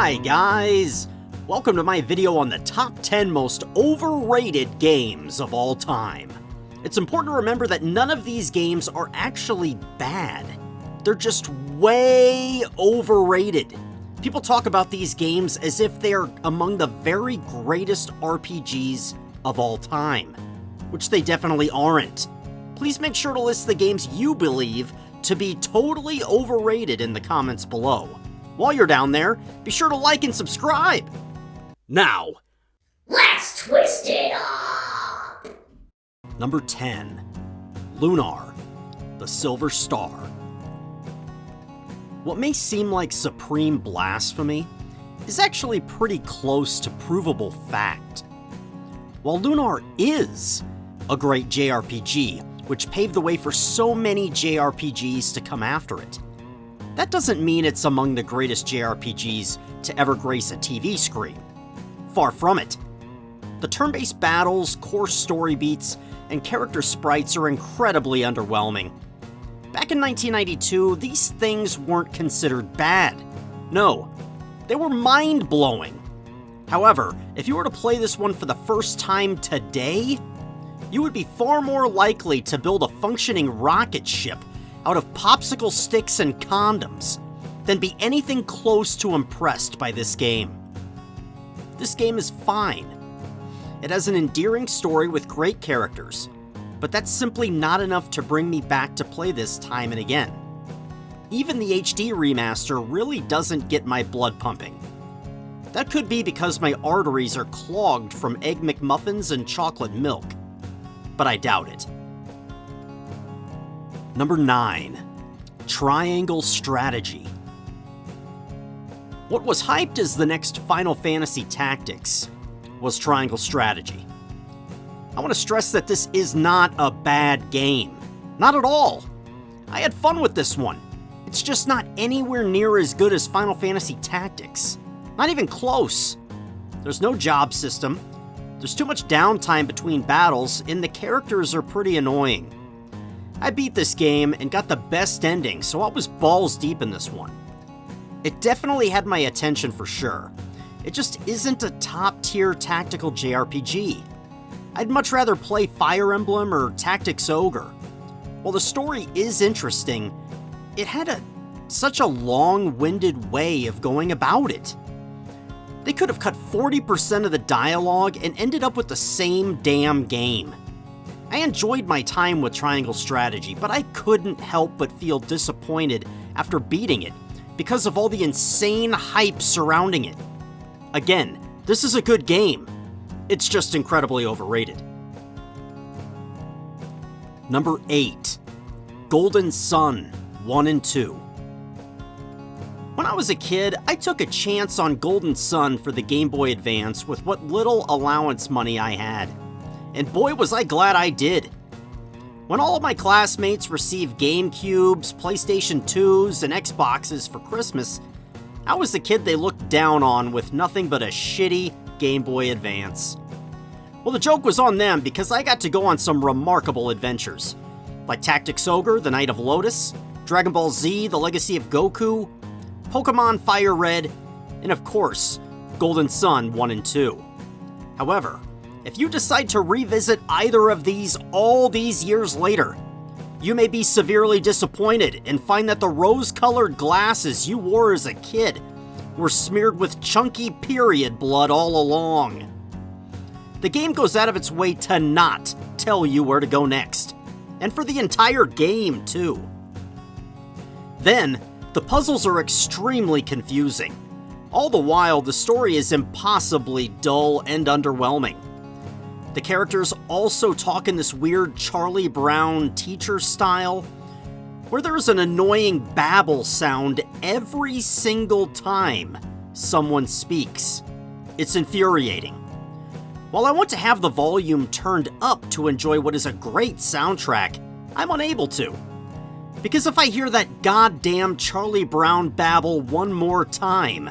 Hi guys! Welcome to my video on the top 10 most overrated games of all time. It's important to remember that none of these games are actually bad. They're just way overrated. People talk about these games as if they are among the very greatest RPGs of all time, which they definitely aren't. Please make sure to list the games you believe to be totally overrated in the comments below. While you're down there, be sure to like and subscribe! Now, let's twist it up! Number 10. Lunar, the Silver Star. What may seem like supreme blasphemy is actually pretty close to provable fact. While Lunar is a great JRPG, which paved the way for so many JRPGs to come after it, that doesn't mean it's among the greatest JRPGs to ever grace a TV screen. Far from it. The turn-based battles, core story beats, and character sprites are incredibly underwhelming. Back in 1992, these things weren't considered bad. No, they were mind-blowing. However, if you were to play this one for the first time today, you would be far more likely to build a functioning rocket ship out of popsicle sticks and condoms than be anything close to impressed by this game. This game is fine. It has an endearing story with great characters, but that's simply not enough to bring me back to play this time and again. Even the HD remaster really doesn't get my blood pumping. That could be because my arteries are clogged from Egg McMuffins and chocolate milk, but I doubt it. Number 9. Triangle Strategy. What was hyped as the next Final Fantasy Tactics was Triangle Strategy. I want to stress that this is not a bad game. Not at all. I had fun with this one. It's just not anywhere near as good as Final Fantasy Tactics. Not even close. There's no job system. There's too much downtime between battles, and the characters are pretty annoying. I beat this game and got the best ending, so I was balls deep in this one. It definitely had my attention for sure. It just isn't a top-tier tactical JRPG. I'd much rather play Fire Emblem or Tactics Ogre. While the story is interesting, it had such a long-winded way of going about it. They could have cut 40% of the dialogue and ended up with the same damn game. I enjoyed my time with Triangle Strategy, but I couldn't help but feel disappointed after beating it because of all the insane hype surrounding it. Again, this is a good game. It's just incredibly overrated. Number 8. Golden Sun 1 and 2. When I was a kid, I took a chance on Golden Sun for the Game Boy Advance with what little allowance money I had. And boy was I glad I did. When all of my classmates received GameCubes, PlayStation 2s, and Xboxes for Christmas, I was the kid they looked down on with nothing but a shitty Game Boy Advance. Well, the joke was on them because I got to go on some remarkable adventures, like Tactics Ogre, The Night of Lotus, Dragon Ball Z, The Legacy of Goku, Pokemon Fire Red, and of course, Golden Sun 1 and 2. However, if you decide to revisit either of these all these years later, you may be severely disappointed and find that the rose-colored glasses you wore as a kid were smeared with chunky period blood all along. The game goes out of its way to not tell you where to go next, and for the entire game, too. Then, the puzzles are extremely confusing. All the while, the story is impossibly dull and underwhelming. The characters also talk in this weird Charlie Brown teacher style, where there's an annoying babble sound every single time someone speaks. It's infuriating. While I want to have the volume turned up to enjoy what is a great soundtrack, I'm unable to. Because if I hear that goddamn Charlie Brown babble one more time,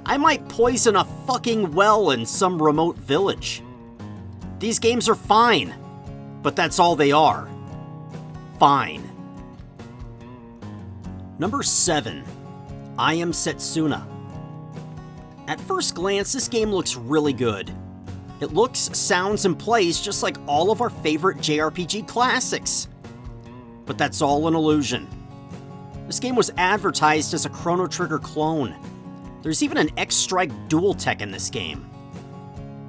I might poison a fucking well in some remote village. These games are fine, but that's all they are. Fine. Number 7. I Am Setsuna. At first glance, this game looks really good. It looks, sounds, and plays just like all of our favorite JRPG classics. But that's all an illusion. This game was advertised as a Chrono Trigger clone. There's even an X-Strike dual tech in this game.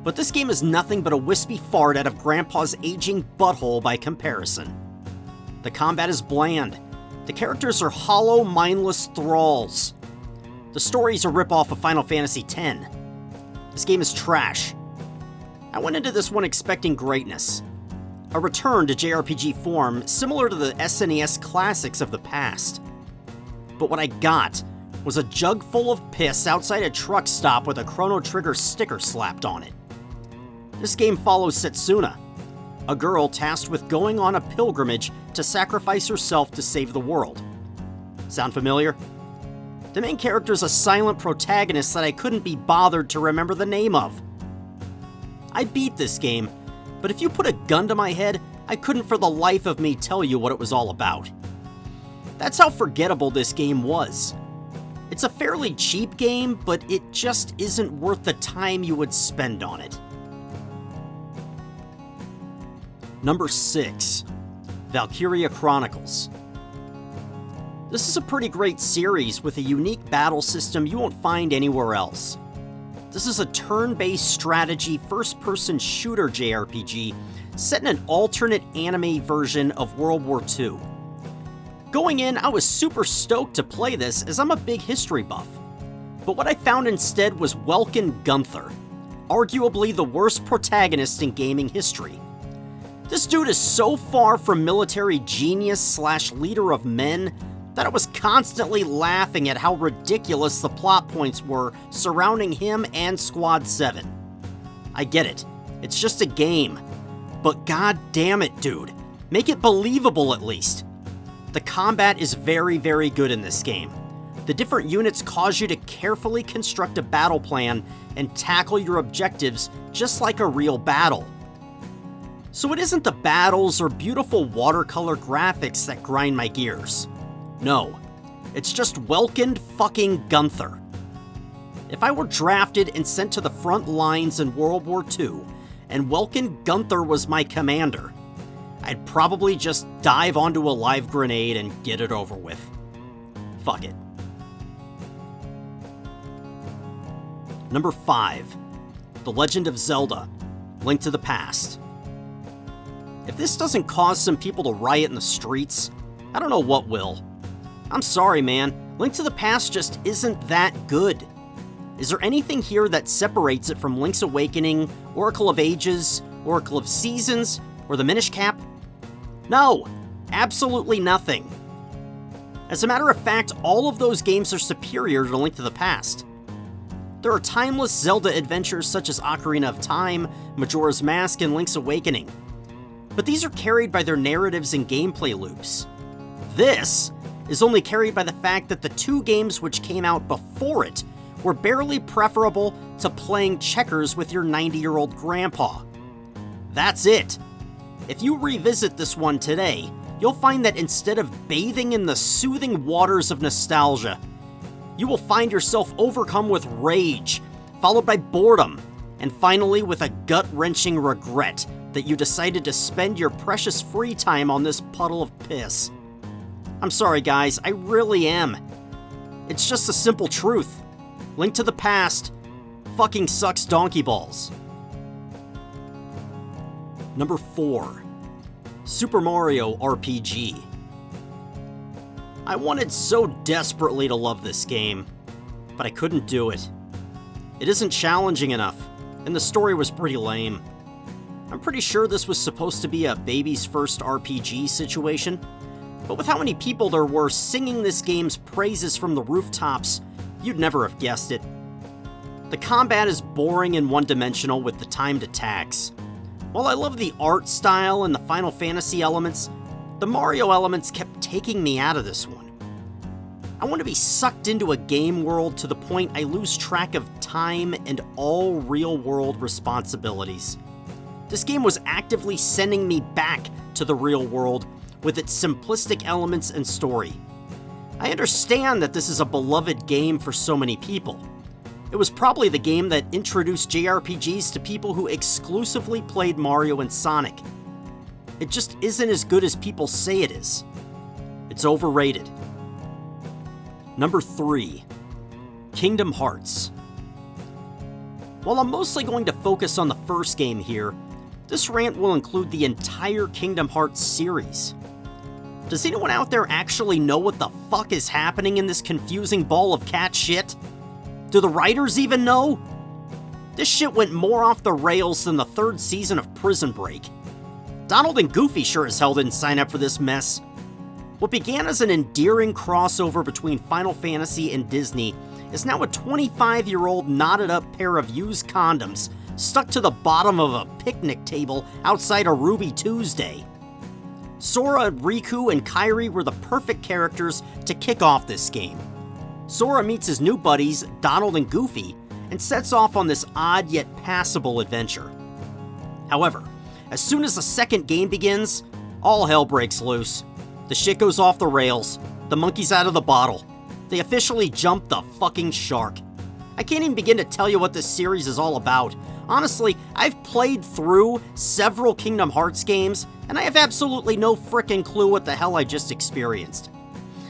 But this game is nothing but a wispy fart out of Grandpa's aging butthole by comparison. The combat is bland. The characters are hollow, mindless thralls. The story's a ripoff of Final Fantasy X. This game is trash. I went into this one expecting greatness. A return to JRPG form similar to the SNES classics of the past. But what I got was a jug full of piss outside a truck stop with a Chrono Trigger sticker slapped on it. This game follows Setsuna, a girl tasked with going on a pilgrimage to sacrifice herself to save the world. Sound familiar? The main character's a silent protagonist that I couldn't be bothered to remember the name of. I beat this game, but if you put a gun to my head, I couldn't for the life of me tell you what it was all about. That's how forgettable this game was. It's a fairly cheap game, but it just isn't worth the time you would spend on it. Number 6. Valkyria Chronicles. This is a pretty great series with a unique battle system you won't find anywhere else. This is a turn-based strategy first-person shooter JRPG set in an alternate anime version of World War II. Going in, I was super stoked to play this as I'm a big history buff. But what I found instead was Welkin Gunther, arguably the worst protagonist in gaming history. This dude is so far from military genius / leader of men that I was constantly laughing at how ridiculous the plot points were surrounding him and Squad 7. I get it, it's just a game, but god damn it, dude, make it believable at least. The combat is very, very good in this game. The different units cause you to carefully construct a battle plan and tackle your objectives just like a real battle. So it isn't the battles or beautiful watercolor graphics that grind my gears. No, it's just Welkin fucking Gunther. If I were drafted and sent to the front lines in World War II, and Welkin Gunther was my commander, I'd probably just dive onto a live grenade and get it over with. Fuck it. Number 5. The Legend of Zelda: Link to the Past. If this doesn't cause some people to riot in the streets, I don't know what will. I'm sorry, man. Link to the Past just isn't that good. Is there anything here that separates it from Link's Awakening, Oracle of Ages, Oracle of Seasons, or the Minish Cap? No, absolutely nothing. As a matter of fact, all of those games are superior to Link to the Past. There are timeless Zelda adventures such as Ocarina of Time, Majora's Mask, and Link's Awakening. But these are carried by their narratives and gameplay loops. This is only carried by the fact that the two games which came out before it were barely preferable to playing checkers with your 90-year-old grandpa. That's it. If you revisit this one today, you'll find that instead of bathing in the soothing waters of nostalgia, you will find yourself overcome with rage, followed by boredom, and finally with a gut-wrenching regret that you decided to spend your precious free time on this puddle of piss. I'm sorry guys, I really am. It's just the simple truth. Link to the Past fucking sucks donkey balls. Number 4. Super Mario RPG. I wanted so desperately to love this game, but I couldn't do it. It isn't challenging enough, and the story was pretty lame. I'm pretty sure this was supposed to be a baby's first RPG situation, but with how many people there were singing this game's praises from the rooftops, you'd never have guessed it. The combat is boring and one-dimensional with the timed attacks. While I love the art style and the Final Fantasy elements, the Mario elements kept taking me out of this one. I want to be sucked into a game world to the point I lose track of time and all real-world responsibilities. This game was actively sending me back to the real world with its simplistic elements and story. I understand that this is a beloved game for so many people, It was probably the game that introduced JRPGs to people who exclusively played Mario and Sonic. It just isn't as good as people say it is. It's overrated. Number 3. Kingdom Hearts. While I'm mostly going to focus on the first game here, this rant will include the entire Kingdom Hearts series. Does anyone out there actually know what the fuck is happening in this confusing ball of cat shit? Do the writers even know? This shit went more off the rails than the 3rd season of Prison Break. Donald and Goofy sure as hell didn't sign up for this mess. What began as an endearing crossover between Final Fantasy and Disney is now a 25-year-old knotted-up pair of used condoms stuck to the bottom of a picnic table outside a Ruby Tuesday. Sora, Riku, and Kairi were the perfect characters to kick off this game. Sora meets his new buddies, Donald and Goofy, and sets off on this odd yet passable adventure. However, as soon as the second game begins, all hell breaks loose. The shit goes off the rails, the monkey's out of the bottle. They officially jumped the fucking shark. I can't even begin to tell you what this series is all about. Honestly, I've played through several Kingdom Hearts games, and I have absolutely no frickin' clue what the hell I just experienced.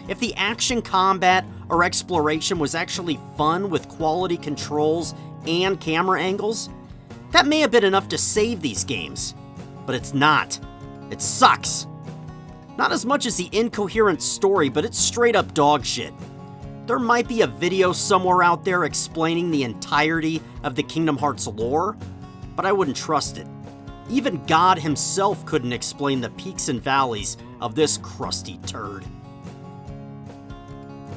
If the action combat or exploration was actually fun with quality controls and camera angles, that may have been enough to save these games. But it's not. It sucks. Not as much as the incoherent story, but it's straight up dog shit. There might be a video somewhere out there explaining the entirety of the Kingdom Hearts lore, but I wouldn't trust it. Even God himself couldn't explain the peaks and valleys of this crusty turd.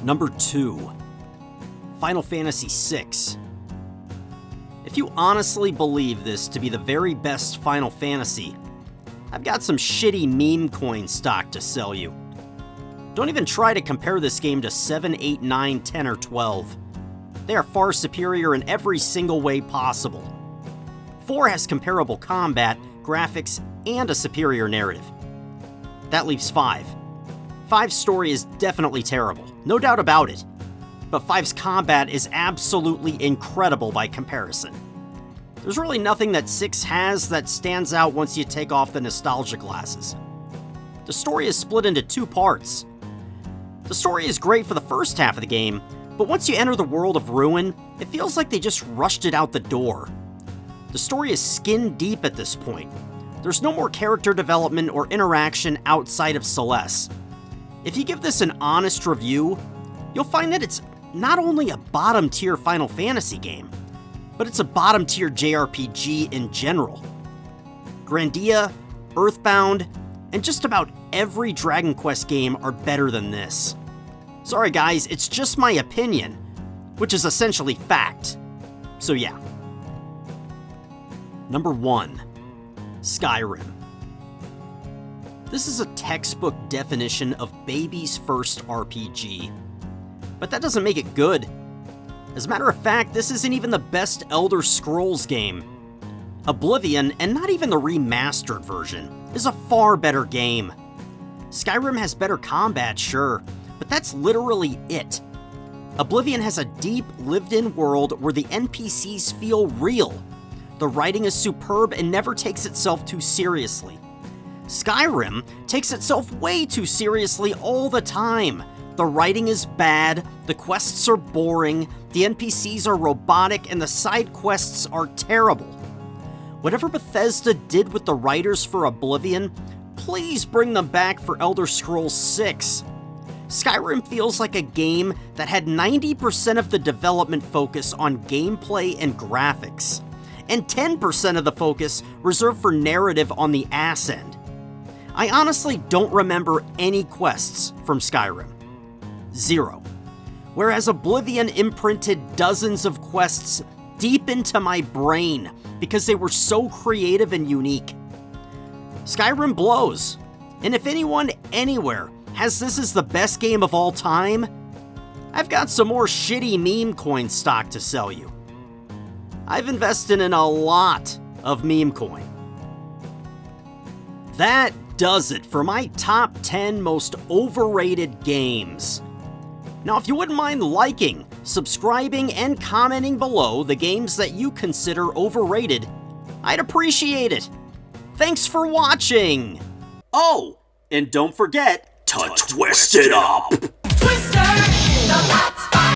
Number 2. Final Fantasy VI. If you honestly believe this to be the very best Final Fantasy, I've got some shitty meme coin stock to sell you. Don't even try to compare this game to 7, 8, 9, 10, or 12. They are far superior in every single way possible. 4 has comparable combat, graphics, and a superior narrative. That leaves 5. 5's story is definitely terrible, no doubt about it, but 5's combat is absolutely incredible by comparison. There's really nothing that 6 has that stands out once you take off the nostalgia glasses. The story is split into 2 parts. The story is great for the first half of the game, but once you enter the world of Ruin, it feels like they just rushed it out the door. The story is skin deep at this point. There's no more character development or interaction outside of Celeste. If you give this an honest review, you'll find that it's not only a bottom-tier Final Fantasy game, but it's a bottom-tier JRPG in general. Grandia, Earthbound, and just about every Dragon Quest game are better than this. Sorry guys, it's just my opinion, which is essentially fact. So yeah. Number 1. Skyrim. This is a textbook definition of baby's first RPG. But that doesn't make it good. As a matter of fact, this isn't even the best Elder Scrolls game. Oblivion, and not even the remastered version, is a far better game. Skyrim has better combat, sure, but that's literally it. Oblivion has a deep, lived-in world where the NPCs feel real. The writing is superb and never takes itself too seriously. Skyrim takes itself way too seriously all the time. The writing is bad, the quests are boring, the NPCs are robotic, and the side quests are terrible. Whatever Bethesda did with the writers for Oblivion, please bring them back for Elder Scrolls 6. Skyrim feels like a game that had 90% of the development focus on gameplay and graphics, and 10% of the focus reserved for narrative on the ass end. I honestly don't remember any quests from Skyrim. 0. Whereas Oblivion imprinted dozens of quests deep into my brain because they were so creative and unique. Skyrim blows, and if anyone anywhere has this as the best game of all time, I've got some more shitty meme coin stock to sell you. I've invested in a lot of meme coin. That does it for my top 10 most overrated games. Now, if you wouldn't mind liking, subscribing, and commenting below the games that you consider overrated. I'd appreciate it. Thanks for watching! Oh, and don't forget to twist it up! Twister, the